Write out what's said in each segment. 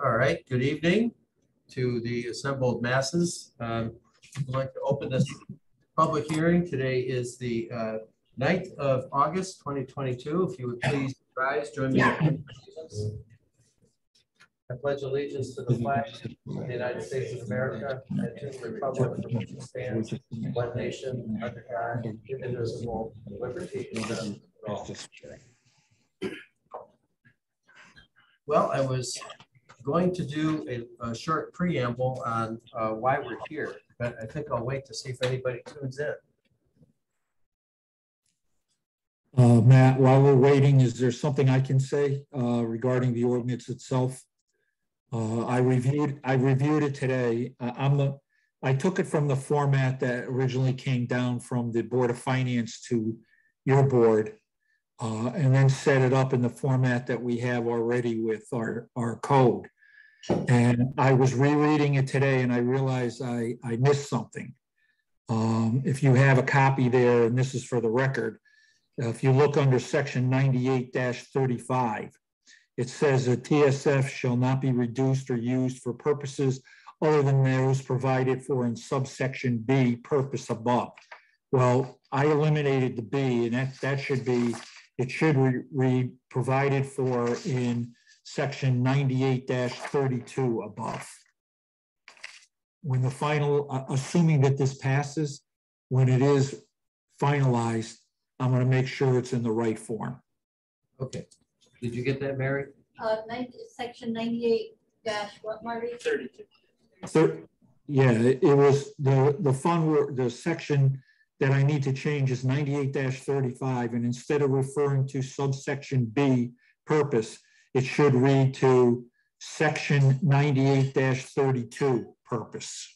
All right, good evening to the assembled masses. I'd like to open this public hearing. Today is the 9th of August, 2022. If you would please rise, join me in allegiance. I pledge allegiance to the flag of the United States of America and to the republic for which it stands, one nation, under God, indivisible, with liberty and justice for all. Well, I was going to do a short preamble on why we're here, but I think I'll wait to see if anybody tunes in. Matt, while we're waiting, is there something I can say regarding the ordinance itself? I reviewed it today. I took it from the format that originally came down from the Board of Finance to your board, and then set it up in the format that we have already with our code. And I was rereading it today and I realized I missed something. If you have a copy there, and this is for the record, if you look under section 98-35, it says that TSF shall not be reduced or used for purposes other than those provided for in subsection B, purpose above. Well, I eliminated the B, and that should be, it should be provided for in section 98-32 above. When the final, assuming that this passes, when it is finalized, I'm going to make sure it's in the right form. Okay. Did you get that, Mary? Section 98 what, Marty? 32. Yeah, it was the section that I need to change is 98-35, and instead of referring to subsection B, purpose, it should read to section 98-32, purpose.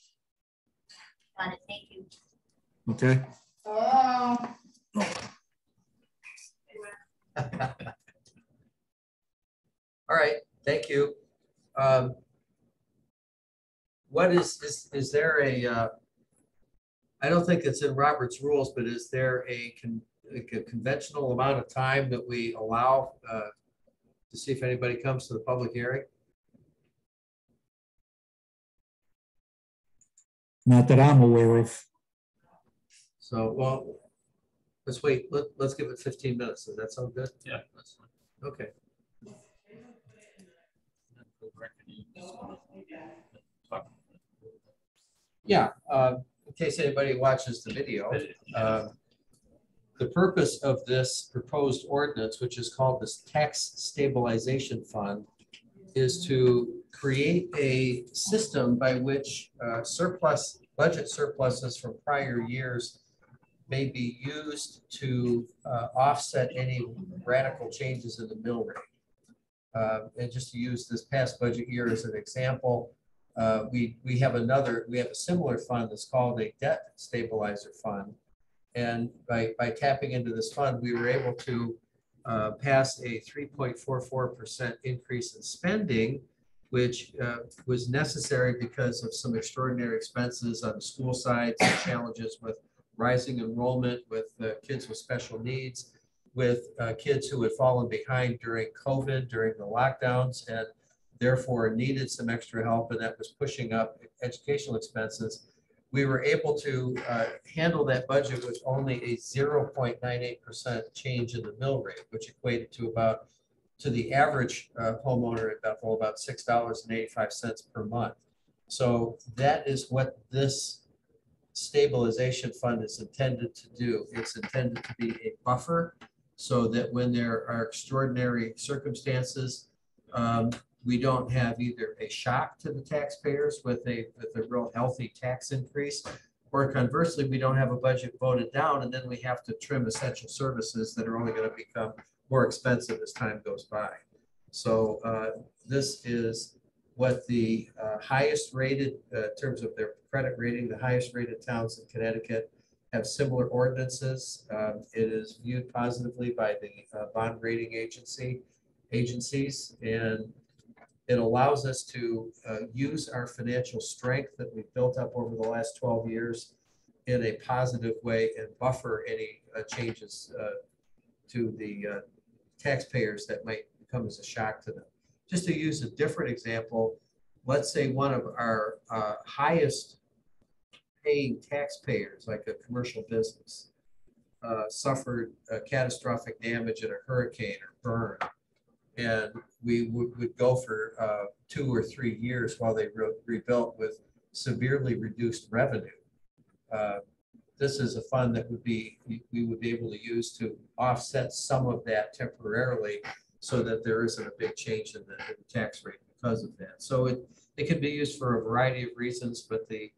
Got it, thank you. Okay. All right, thank you. What is there a, I don't think it's in Robert's rules, but is there a conventional amount of time that we allow to see if anybody comes to the public hearing? Not that I'm aware of. So, well, let's wait. Let's give it 15 minutes. Does that sound good? Yeah, that's fine. Okay. Yeah, in case anybody watches the video, the purpose of this proposed ordinance, which is called this Tax Stabilization Fund, is to create a system by which budget surpluses from prior years may be used to offset any radical changes in the mill rate. And just to use this past budget year as an example, we have a similar fund that's called a debt stabilizer fund. And by tapping into this fund, we were able to pass a 3.44% increase in spending, which was necessary because of some extraordinary expenses on the school side, some challenges with rising enrollment, with kids with special needs, with kids who had fallen behind during COVID, during the lockdowns, and therefore needed some extra help, and that was pushing up educational expenses. We were able to handle that budget with only a 0.98% change in the mill rate, which equated to the average homeowner at Bethel about $6.85 per month. So that is what this stabilization fund is intended to do. It's intended to be a buffer so that when there are extraordinary circumstances, we don't have either a shock to the taxpayers with a real healthy tax increase, or conversely, we don't have a budget voted down and then we have to trim essential services that are only going to become more expensive as time goes by. So this is what the highest rated, in terms of their credit rating, the highest rated towns in Connecticut have similar ordinances. It is viewed positively by the bond rating agencies, and it allows us to use our financial strength that we've built up over the last 12 years in a positive way and buffer any changes to the taxpayers that might come as a shock to them. just to use a different example, let's say one of our highest paying taxpayers, like a commercial business, suffered catastrophic damage in a hurricane or burn. And we would go for 2 or 3 years while they rebuilt with severely reduced revenue. This is a fund that we would be able to use to offset some of that temporarily so that there isn't a big change in the tax rate because of that. So it can be used for a variety of reasons, but the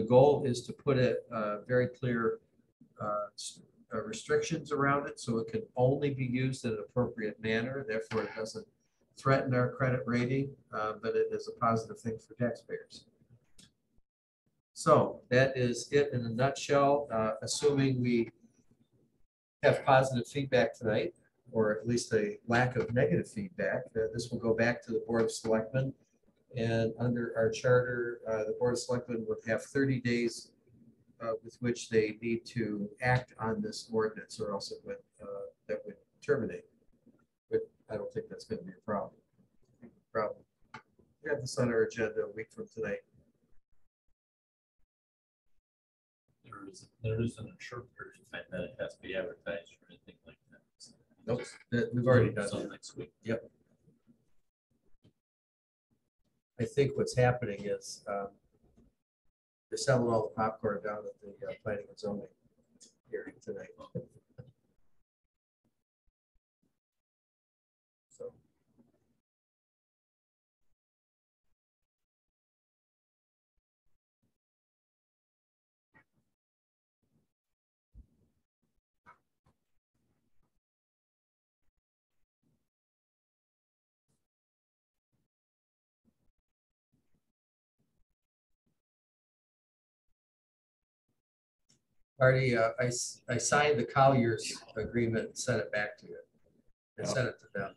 goal is to put very clear restrictions around it so it can only be used in an appropriate manner. Therefore, it doesn't threaten our credit rating, but it is a positive thing for taxpayers. So that is it in a nutshell, assuming we have positive feedback tonight, or at least a lack of negative feedback. This will go back to the Board of Selectmen. And under our charter, the Board of Selectmen would have 30 days with which they need to act on this ordinance, or else that would terminate. But I don't think that's going to be a problem. We have this on our agenda a week from tonight. There isn't a short period of time that it has to be advertised or anything like that. Nope, we've already done So that. next week. Yep. I think what's happening is they're selling all the popcorn down at the planning and zoning hearing tonight. So. Marty, I signed the Colliers agreement and sent it back to you. I sent it to them.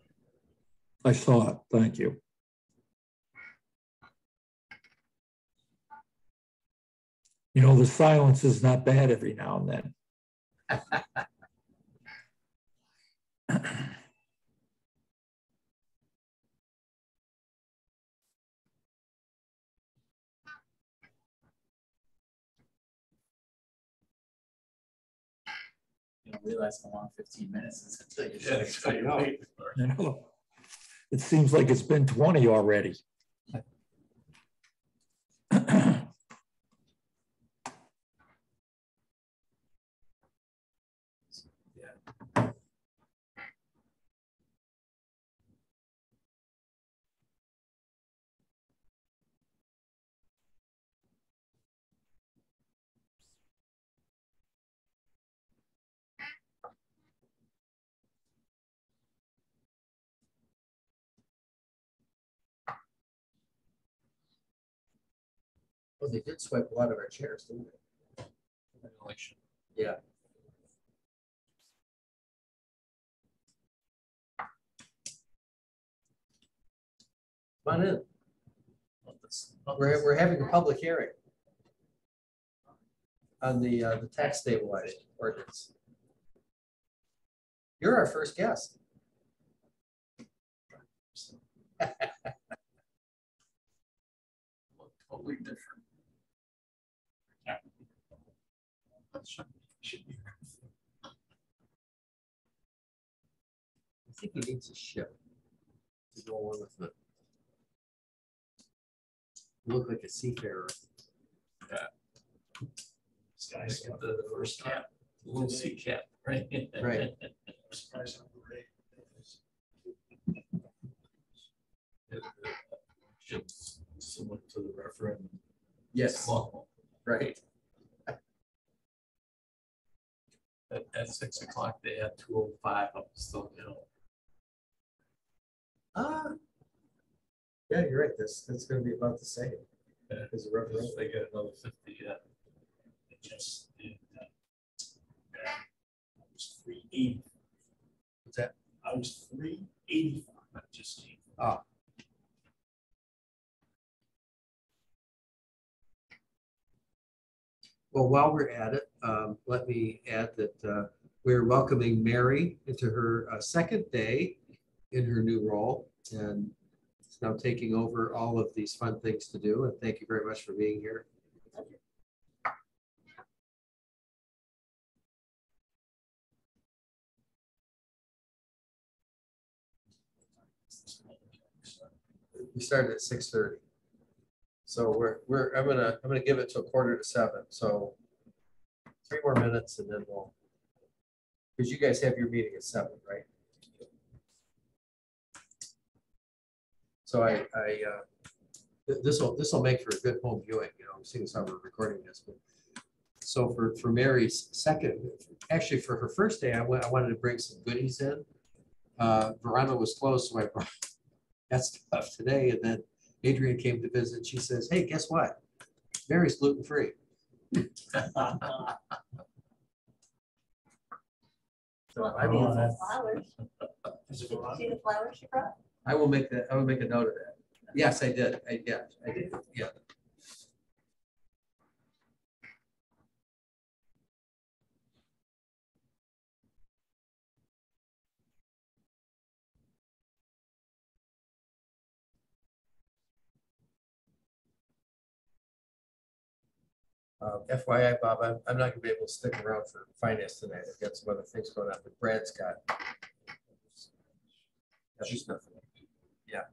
I saw it. Thank you. You know, the silence is not bad every now and then. You don't realize how long 15 minutes is until you Yeah, finish what you're waiting for. You know, it seems like it's been 20 already. Well, they did swipe a lot of our chairs, didn't they? Election. Yeah. Come on in. We're having a public hearing on the tax stabilized ordinance. You're our first guest. Totally different. I think he needs a ship to go on with it. You look like a seafarer. This guy's got the first cap, the little sea cap, right? Right. Ships similar to the referendum. Yes, Well, right. at 6 o'clock, they had 205 up Stone Hill. Yeah, you're right. That's going to be about the same Yeah. as a referendum. They got another 50 yet. They just did that. I was 380. What's that? I was 385. I just came. Oh. Well, while we're at it, let me add that we're welcoming Mary into her second day in her new role. And is now taking over all of these fun things to do, and thank you very much for being here. We started at 6:30. So I'm gonna give it to 6:45. So 3 more minutes and then we'll, because you guys have your meeting at 7, right? So this will make for a good home viewing, you know, seeing as how we're recording this. But so for Mary's second, actually for her first day, I wanted to bring some goodies in. Verona was closed, so I brought that stuff today, and then Adrian came to visit. She says, "Hey, guess what? Mary's gluten-free." So I will, Flowers. Is it Did you Veronica? see the flowers she brought? I will make that. I will make a note of that. Yes, I did. I did. Yeah. FYI, Bob, I'm not gonna be able to stick around for finance tonight. I've got some other things going on, but Brad's got. Just nothing. Yeah.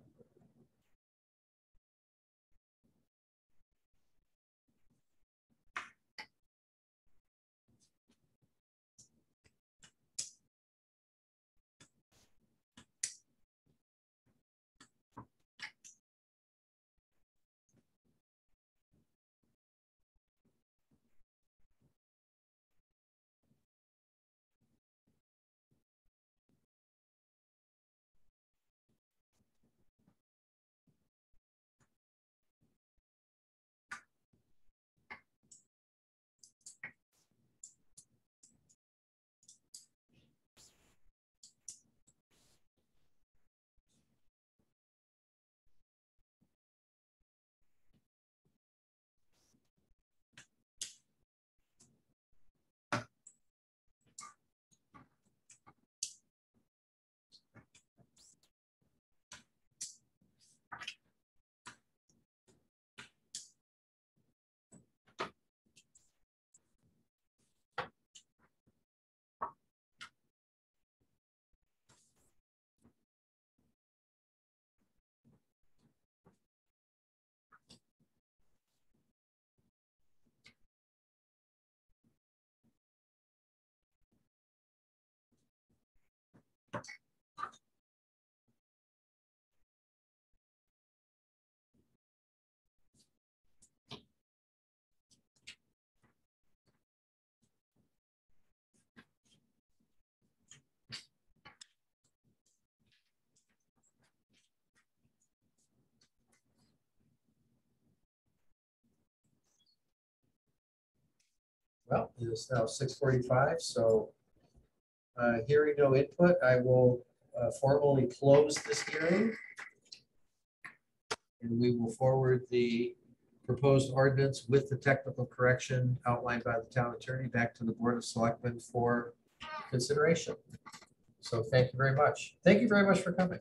Well, it is now 6:45, so hearing no input, I will formally close this hearing. And we will forward the proposed ordinance with the technical correction outlined by the town attorney back to the Board of Selectmen for consideration. So thank you very much. Thank you very much for coming.